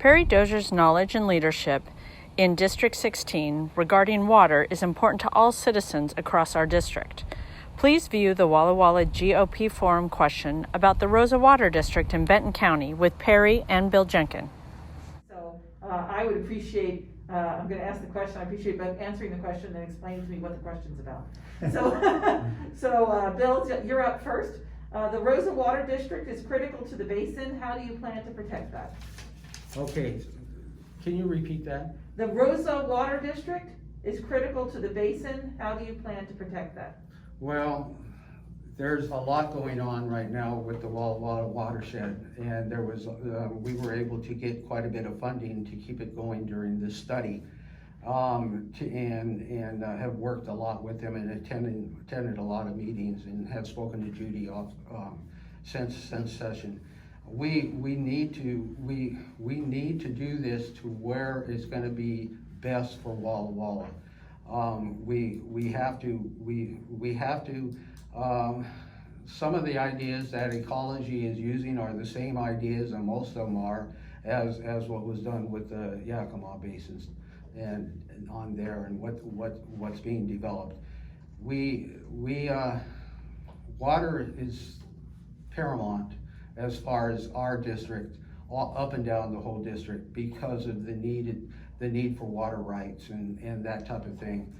Perry Dozier's knowledge and leadership in District 16 regarding water is important to all citizens across our district. Please view the Walla Walla GOP Forum question about the Roza Water District in Benton County with Perry and Bill Jenkin. So I would appreciate, I'm going to ask the question, I appreciate both answering the question and explaining to me what the question's about. So Bill, you're up first. The Roza Water District is critical to the basin. How do you plan to protect that? Okay, can you repeat that? The Roza Water District is critical to the basin. How do you plan to protect that? Well, there's a lot going on right now with the Walla Walla watershed, and there was we were able to get quite a bit of funding to keep it going during this study, and have worked a lot with them and attended a lot of meetings and have spoken to Judy since session. We need to do this to where it's going to be best for Walla Walla. We have to. Some of the ideas that ecology is using are the same ideas, and most of them are, as what was done with the Yakima basins and on there, and what's being developed. Water is paramount as far as our district, up and down the whole district, because of the need for water rights and that type of thing.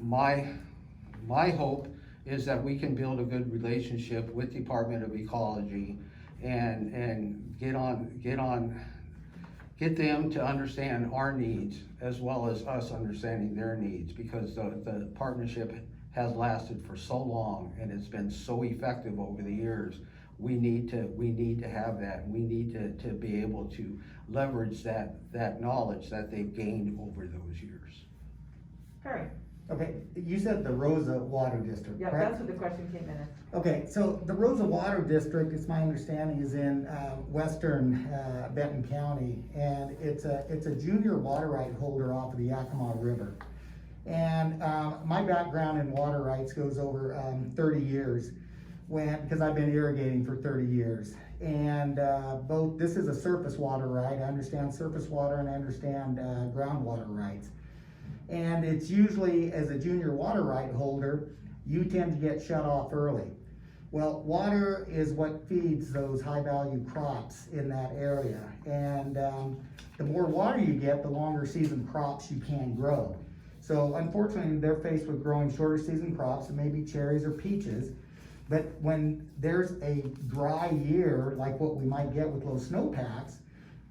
My hope is that we can build a good relationship with Department of Ecology and get them to understand our needs as well as us understanding their needs, because the partnership has lasted for so long and it's been so effective over the years. We need to have that. We need to be able to leverage that knowledge that they've gained over those years. Perry. Okay, you said the Roza Water District, Yeah, correct? that's what the question came in as. Okay, so the Roza Water District, it's my understanding, is in western Benton County, and it's a junior water right holder off of the Yakima River. And my background in water rights goes over 30 years, because I've been irrigating for 30 years. And this is a surface water right. I understand surface water and I understand groundwater rights. And it's usually, as a junior water right holder, you tend to get shut off early. Well, water is what feeds those high value crops in that area. And the more water you get, the longer season crops you can grow. So unfortunately, they're faced with growing shorter season crops, and maybe cherries or peaches. But when there's a dry year, like what we might get with low snowpacks,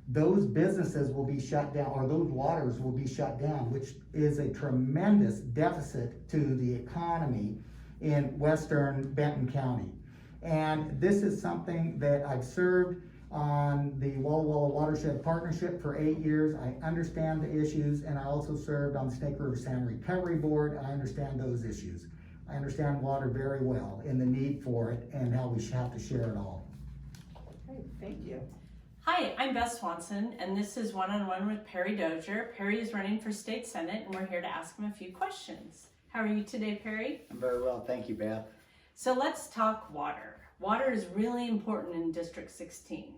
those businesses will be shut down, or those waters will be shut down, which is a tremendous deficit to the economy in western Benton County. And this is something that I've served on the Walla Walla Watershed Partnership for 8 years. I understand the issues, and I also served on the Snake River Salmon Recovery Board. I understand those issues. I understand water very well and the need for it and how we have to share it all. Okay, thank you. Hi, I'm Beth Swanson, and this is One-on-One with Perry Dozier. Perry is running for State Senate, and we're here to ask him a few questions. How are you today, Perry? I'm very well, thank you, Beth. So let's talk water. Water is really important in District 16.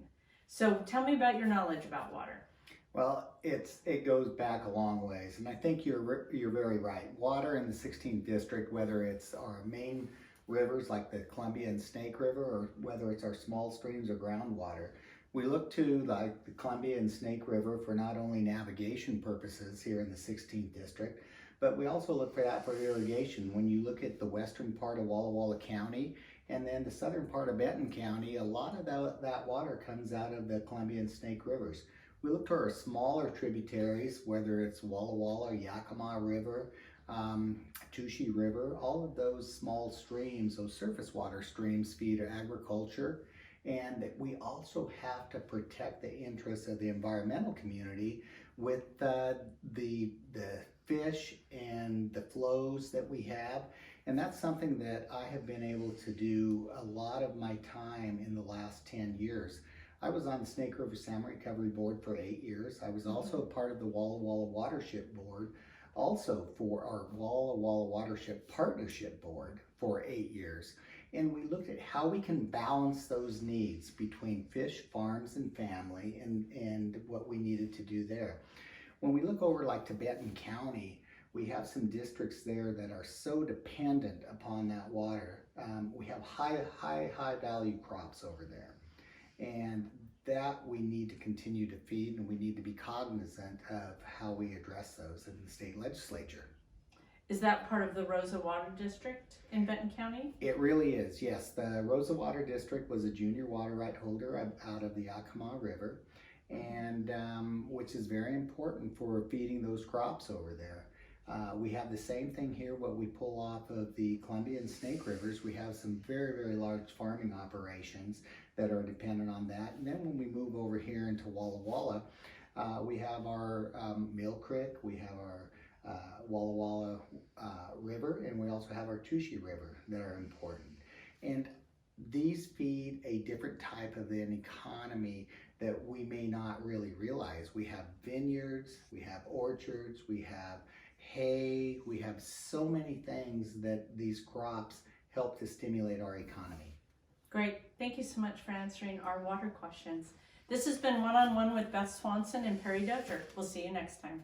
So tell me about your knowledge about water. Well, it goes back a long ways, and I think you're very right. Water in the 16th district, whether it's our main rivers like the Columbia and Snake River, or whether it's our small streams or groundwater, we look to like the Columbia and Snake River for not only navigation purposes here in the 16th district, but we also look for that for irrigation. When you look at the western part of Walla Walla County and then the southern part of Benton County, a lot of that water comes out of the Columbia and Snake Rivers. We look to our smaller tributaries, whether it's Walla Walla, Yakima River, Touchy River, all of those small streams, those surface water streams, feed agriculture. And we also have to protect the interests of the environmental community with the fish and the flows that we have. And that's something that I have been able to do a lot of my time in the last 10 years. I was on the Snake River Salmon Recovery Board for 8 years. I was also part of the Walla Walla Watershed Board, also for our Walla Walla Watershed Partnership Board for 8 years. And we looked at how we can balance those needs between fish, farms, and family, and what we needed to do there. When we look over like to Benton County, we have some districts there that are so dependent upon that water. We have high value crops over there. And that we need to continue to feed, and we need to be cognizant of how we address those in the state legislature. Is that part of the Roza Water District in Benton County? It really is, yes. The Roza Water District was a junior water right holder out of the Yakima River, and which is very important for feeding those crops over there. We have the same thing here, what we pull off of the Columbia and Snake Rivers. We have some very large farming operations that are dependent on that. And then when we move over here into Walla Walla, we have our Mill Creek, we have our Walla Walla River, and we also have our Tushy River that are important. And these feed a different type of an economy that we may not really realize. We have vineyards, we have orchards, we have hay, we have so many things that these crops help to stimulate our economy. Great. Thank you so much for answering our water questions. This has been One-on-One with Beth Swanson and Perry Dozier. We'll see you next time.